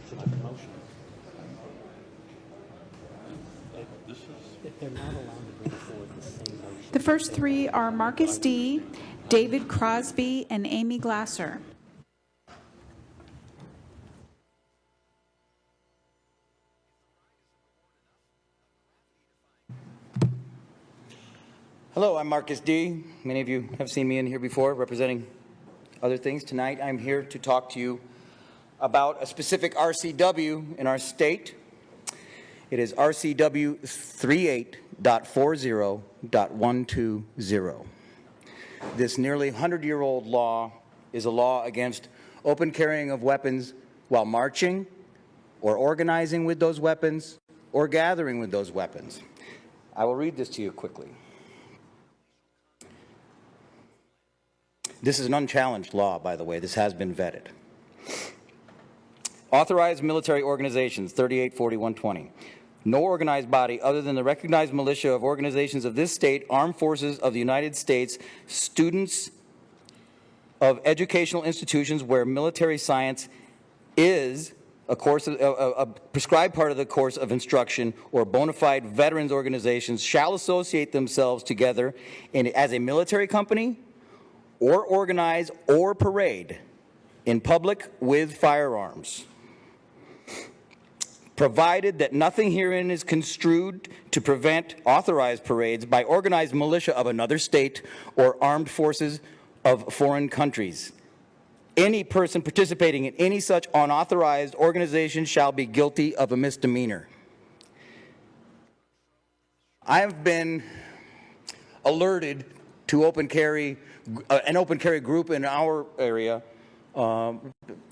They're not allowed to bring forward the same motion. The first three are Marcus D., David Crosby, and Amy Glasser. Hello, I'm Marcus D. Many of you have seen me in here before representing other things. Tonight I'm here to talk to you about a specific RCW in our state. It is RCW 38.40.120. This nearly 100-year-old law is a law against open carrying of weapons while marching or organizing with those weapons or gathering with those weapons. I will read this to you quickly. This is an unchallenged law, by the way. This has been vetted. Authorized military organizations, 38.40.120. No organized body other than the recognized militia of organizations of this state, armed forces of the United States, students of educational institutions where military science is a course of, a prescribed part of the course of instruction, or bona fide veterans organizations shall associate themselves together as a military company or organize or parade in public with firearms, provided that nothing herein is construed to prevent authorized parades by organized militia of another state or armed forces of foreign countries. Any person participating in any such unauthorized organization shall be guilty of a misdemeanor. I have been alerted to an open carry group in our area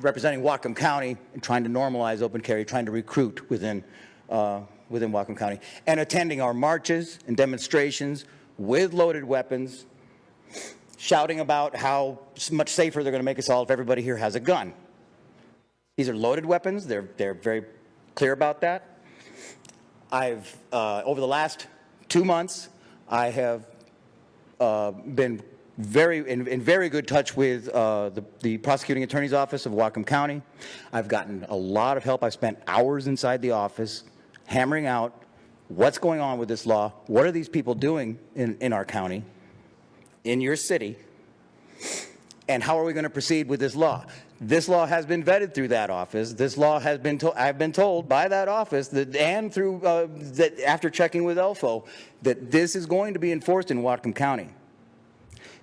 representing Whatcom County and trying to normalize open carry, trying to recruit within Whatcom County, and attending our marches and demonstrations with loaded weapons, shouting about how much safer they're going to make us all if everybody here has a gun. These are loaded weapons. They're very clear about that. I've over the last 2 months, I have been in very good touch with the prosecuting attorney's office of Whatcom County. I've gotten a lot of help. I've spent hours inside the office hammering out what's going on with this law. What are these people doing in our county, in your city, and how are we going to proceed with this law? This law has been vetted through that office. This law has been I've been told by that office that, and through that after checking with ELFO, that this is going to be enforced in Whatcom County.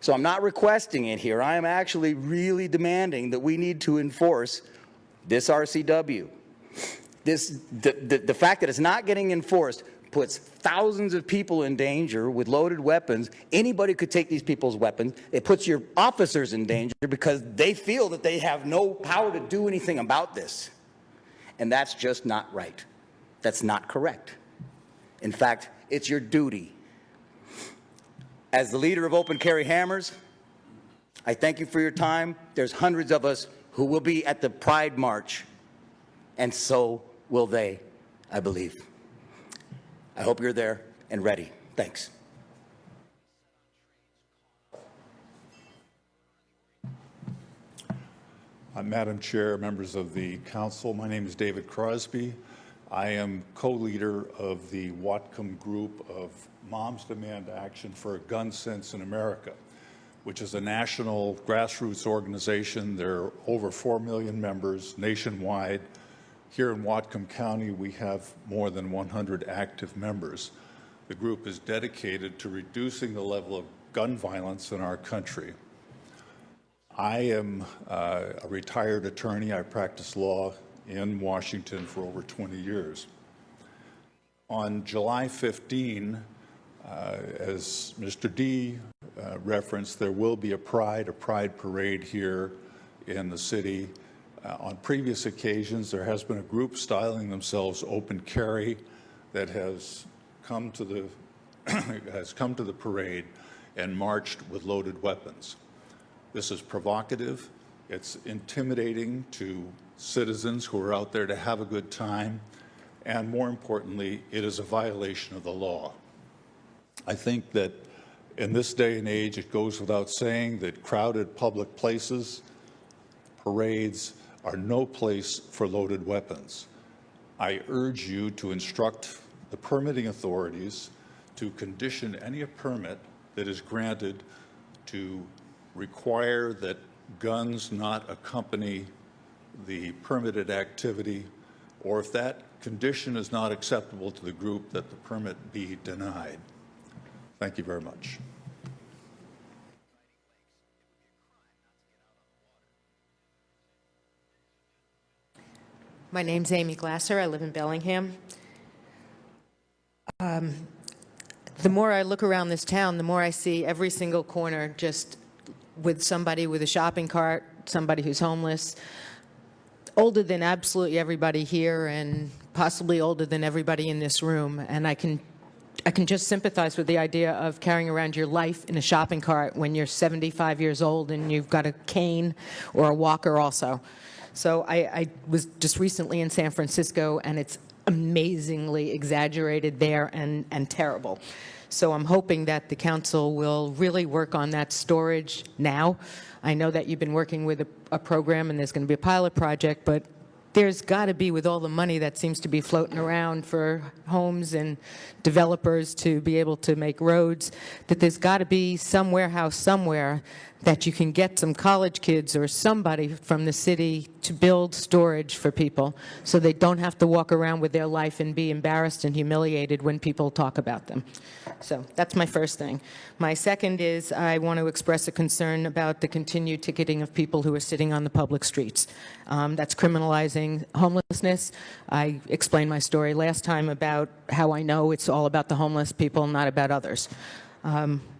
So I'm not requesting it here. I am actually really demanding that we need to enforce this RCW. The fact that it's not getting enforced puts thousands of people in danger with loaded weapons. Anybody could take these people's weapons. It puts your officers in danger because they feel that they have no power to do anything about this. And that's just not right. That's not correct. In fact, it's your duty. As the leader of Open Carry Hammers, I thank you for your time. There's hundreds of us who will be at the Pride March, and so will they, I believe. I hope you're there and ready. Thanks. Madam Chair, members of the council, my name is David Crosby. I am co-leader of the Whatcom group of Moms Demand Action for Gun Sense in America, which is a national grassroots organization. There are over 4 million members nationwide. Here in Whatcom County, we have more than 100 active members. The group is dedicated to reducing the level of gun violence in our country. I am a retired attorney. I practiced law in Washington for over 20 years. On July 15, as Mr. D referenced, there will be a pride parade here in the city. On previous occasions, there has been a group styling themselves Open Carry that has come to the parade and marched with loaded weapons. This is provocative. It's intimidating to citizens who are out there to have a good time, and more importantly, it is a violation of the law. I think that in this day and age, it goes without saying that crowded public places, parades, are no place for loaded weapons. I urge you to instruct the permitting authorities to condition any permit that is granted to require that guns not accompany the permitted activity, or if that condition is not acceptable to the group, that the permit be denied. Thank you very much. My name's Amy Glasser. I live in Bellingham. The more I look around this town, the more I see every single corner just with somebody with a shopping cart, somebody who's homeless, older than absolutely everybody here and possibly older than everybody in this room. And I can just sympathize with the idea of carrying around your life in a shopping cart when you're 75 years old and you've got a cane or a walker also. So I was just recently in San Francisco, and it's amazingly exaggerated there and terrible. So I'm hoping that the council will really work on that storage now. I know that you've been working with a program, and there's going to be a pilot project, but there's got to be, with all the money that seems to be floating around for homes and developers to be able to make roads, that there's got to be some warehouse somewhere that you can get some college kids or somebody from the city to build storage for people so they don't have to walk around with their life and be embarrassed and humiliated when people talk about them. So that's my first thing. My second is I want to express a concern about the continued ticketing of people who are sitting on the public streets. That's criminalizing homelessness. I explained my story last time about how I know it's all about the homeless people, not about others.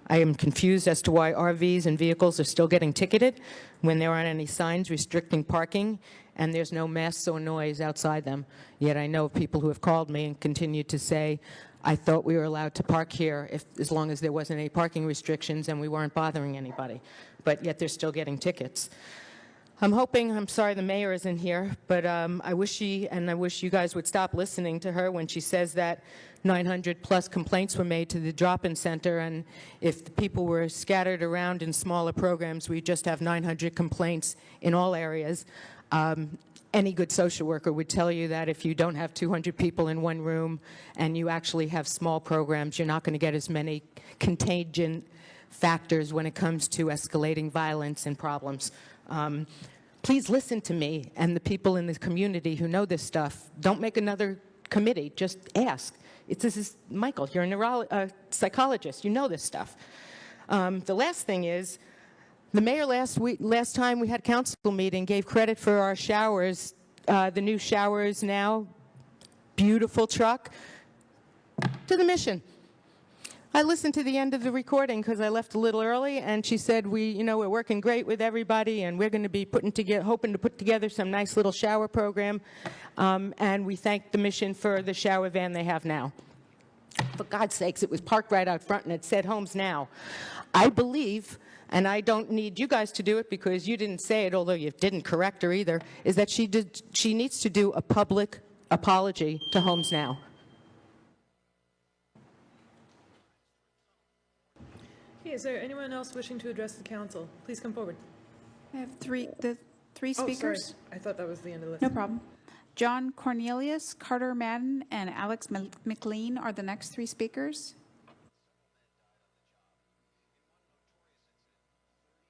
I am confused as to why RVs and vehicles are still getting ticketed when there aren't any signs restricting parking and there's no mess or noise outside them. Yet I know of people who have called me and continue to say, I thought we were allowed to park here as long as there wasn't any parking restrictions and we weren't bothering anybody. But yet they're still getting tickets. I'm sorry the mayor isn't here, but I wish you guys would stop listening to her when she says that 900 plus complaints were made to the drop-in center, and if the people were scattered around in smaller programs, we just have 900 complaints in all areas. Any good social worker would tell you that if you don't have 200 people in one room and you actually have small programs, you're not going to get as many contagion factors when it comes to escalating violence and problems. Please listen to me and the people in the community who know this stuff. Don't make another committee. Just ask. This is Michael. You're a psychologist. You know this stuff. The last thing is, the mayor last time we had council meeting gave credit for our showers, the new showers now, beautiful truck, to the mission. I listened to the end of the recording because I left a little early, and she said, we're working great with everybody, and we're going to be hoping to put together some nice little shower program, and we thank the mission for the shower van they have now. For God's sakes, it was parked right out front, and it said Homes Now. I believe, and I don't need you guys to do it because you didn't say it, although you didn't correct her either, is that she needs to do a public apology to Homes Now. Okay, is there anyone else wishing to address the council? Please come forward. I have three speakers. Oh, sorry. I thought that was the end of the list. No problem. John Cornelius, Carter Madden, and Alex McLean are the next three speakers.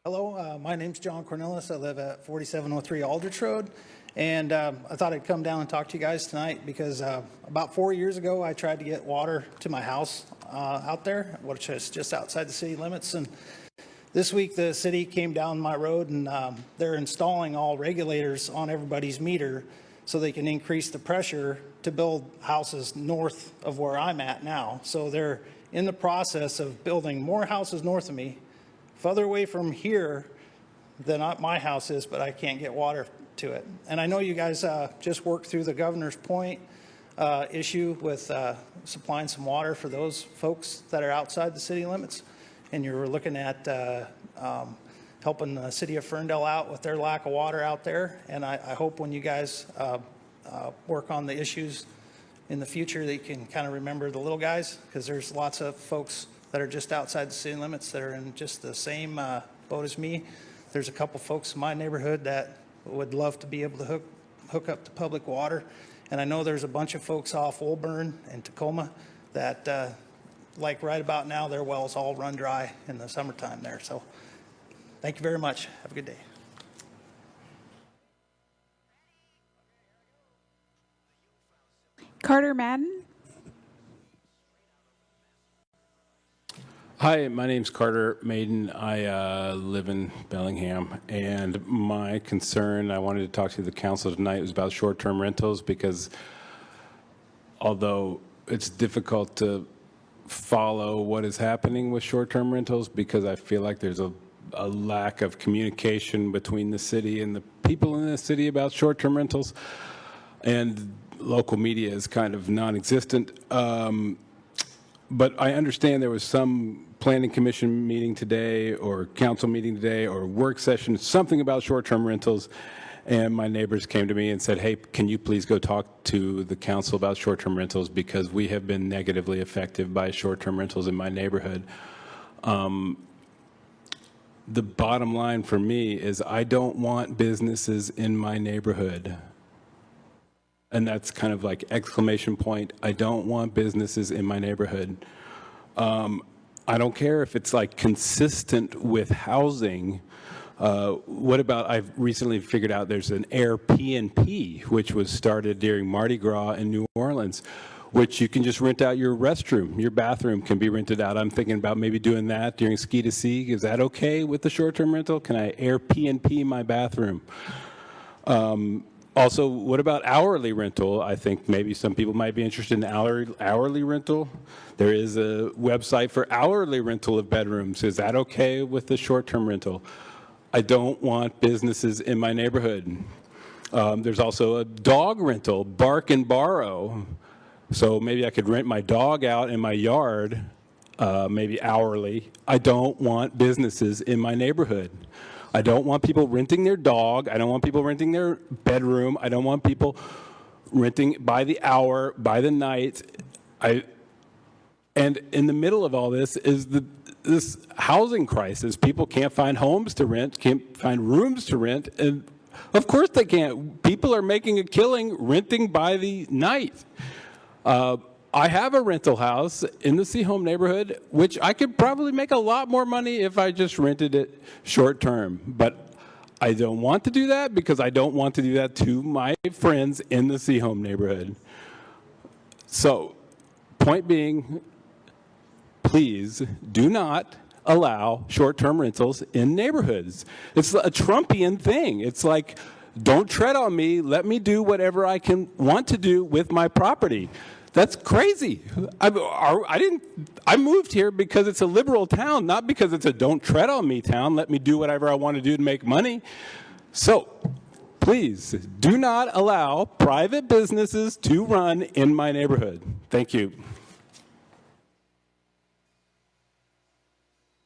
Hello, my name's John Cornelius. I live at 4703 Aldrich Road, and I thought I'd come down and talk to you guys tonight because about 4 years ago I tried to get water to my house out there, which is just outside the city limits, and this week the city came down my road and they're installing all regulators on everybody's meter so they can increase the pressure to build houses north of where I'm at now. So they're in the process of building more houses north of me, further away from here than my house is, but I can't get water to it. And I know you guys just worked through the Governor's Point issue with supplying some water for those folks that are outside the city limits. And you're looking at helping the city of Ferndale out with their lack of water out there. And I hope when you guys work on the issues in the future that you can kind of remember the little guys, because there's lots of folks that are just outside the city limits that are in just the same boat as me. There's a couple folks in my neighborhood that would love to be able to hook up to public water. And I know there's a bunch of folks off Woolburn and Tacoma that, like right about now, their wells all run dry in the summertime there. So thank you very much. Have a good day. Carter Madden. Hi, my name's Carter Maiden. I live in Bellingham, and my concern, I wanted to talk to the council tonight, was about short-term rentals, because although it's difficult to follow what is happening with short-term rentals, because I feel like there's a lack of communication between the city and the people in the city about short-term rentals, and local media is kind of non-existent. But I understand there was some planning commission meeting today, or council meeting today, or work session, something about short-term rentals, and my neighbors came to me and said, hey, can you please go talk to the council about short-term rentals, because we have been negatively affected by short-term rentals in my neighborhood. The bottom line for me is I don't want businesses in my neighborhood. And that's kind of like exclamation point. I don't want businesses in my neighborhood. I don't care if it's like consistent with housing. What about, I've recently figured out there's an Airbnb, which was started during Mardi Gras in New Orleans, which you can just rent out your restroom. Your bathroom can be rented out. I'm thinking about maybe doing that during Ski to Sea. Is that okay with the short-term rental? Can I Airbnb my bathroom? Also, what about hourly rental? I think maybe some people might be interested in hourly rental. There is a website for hourly rental of bedrooms. Is that okay with the short-term rental? I don't want businesses in my neighborhood. There's also a dog rental, bark and borrow. So maybe I could rent my dog out in my yard, maybe hourly. I don't want businesses in my neighborhood. I don't want people renting their dog. I don't want people renting their bedroom. I don't want people renting by the hour, by the night. And in the middle of all this is this housing crisis. People can't find homes to rent, can't find rooms to rent, and of course they can't. People are making a killing renting by the night. I have a rental house in the Seahome neighborhood, which I could probably make a lot more money if I just rented it short term. But I don't want to do that because I don't want to do that to my friends in the Seahome neighborhood. So, point being, please do not allow short-term rentals in neighborhoods. It's a Trumpian thing. It's like, don't tread on me. Let me do whatever I want to do with my property. That's crazy. I moved here because it's a liberal town, not because it's a don't tread on me town. Let me do whatever I want to do to make money. So please do not allow private businesses to run in my neighborhood. Thank you.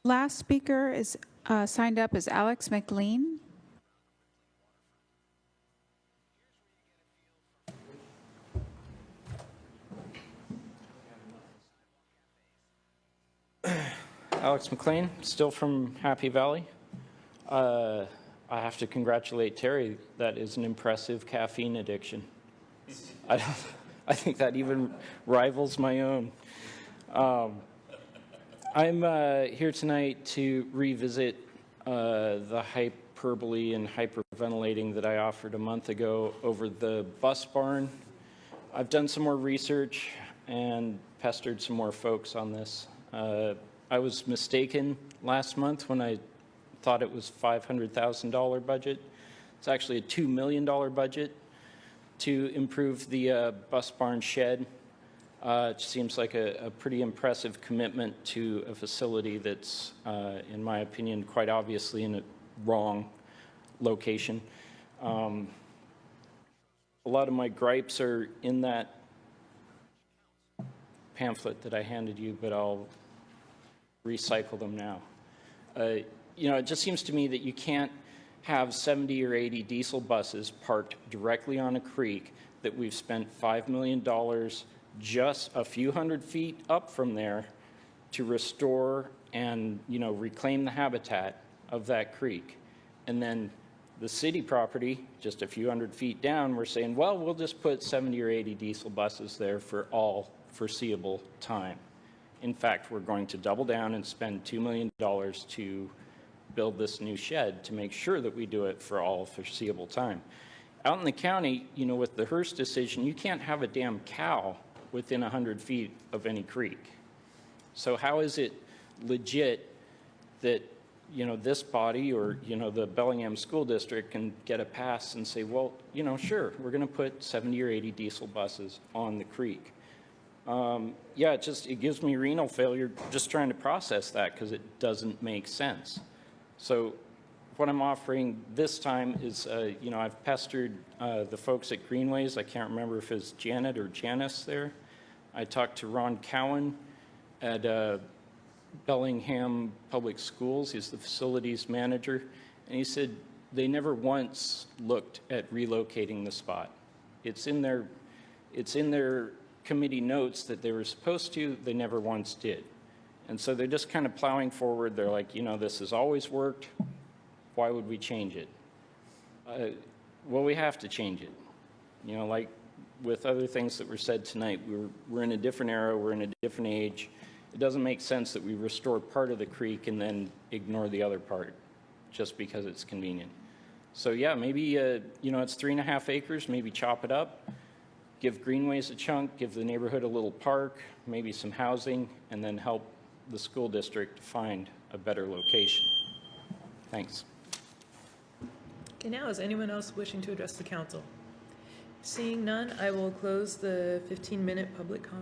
Last speaker is signed up is Alex McLean. Alex McLean, still from Happy Valley. I have to congratulate Terry. That is an impressive caffeine addiction. I think that even rivals my own. I'm here tonight to revisit the hyperbole and hyperventilating that I offered a month ago over the bus barn. I've done some more research and pestered some more folks on this. I was mistaken last month when I thought it was $500,000 budget. It's actually a $2 million budget to improve the bus barn shed. It seems like a pretty impressive commitment to a facility that's, in my opinion, quite obviously in a wrong location. A lot of my gripes are in that pamphlet that I handed you, but I'll recycle them now. You know, it just seems to me that you can't have 70 or 80 diesel buses parked directly on a creek that we've spent $5 million just a few hundred feet up from there to restore and, you know, reclaim the habitat of that creek. And then The city property, just a few hundred feet down, we're saying, well, we'll just put 70 or 80 diesel buses there for all foreseeable time. In fact, we're going to double down and spend $2 million to build this new shed to make sure that we do it for all foreseeable time. Out in the county, you know, with the Hearst decision, you can't have a damn cow within 100 feet of any creek. So how is it legit that, you know, this body or, you know, the Bellingham School District can get a pass and say, well, you know, sure, we're going to put 70 or 80 diesel buses on the creek. Yeah, it gives me renal failure just trying to process that because it doesn't make sense. So what I'm offering this time is, you know, I've pestered the folks at Greenways. I can't remember if it's Janet or Janice there. I talked to Ron Cowan at Bellingham Public Schools. He's the facilities manager. And he said they never once looked at relocating the spot. It's in their committee notes that they were supposed to. They never once did. And so they're just kind of plowing forward. They're like, you know, this has always worked. Why would we change it? Well, we have to change it. You know, like with other things that were said tonight, we're in a different era, we're in a different age. It doesn't make sense that we restore part of the creek and then ignore the other part just because it's convenient. So yeah, maybe, you know, it's 3.5 acres, maybe chop it up, give Greenways a chunk, give the neighborhood a little park, maybe some housing, and then help the school district find a better location. Thanks. Okay, now is anyone else wishing to address the council? Seeing none, I will close the 15-minute public comment.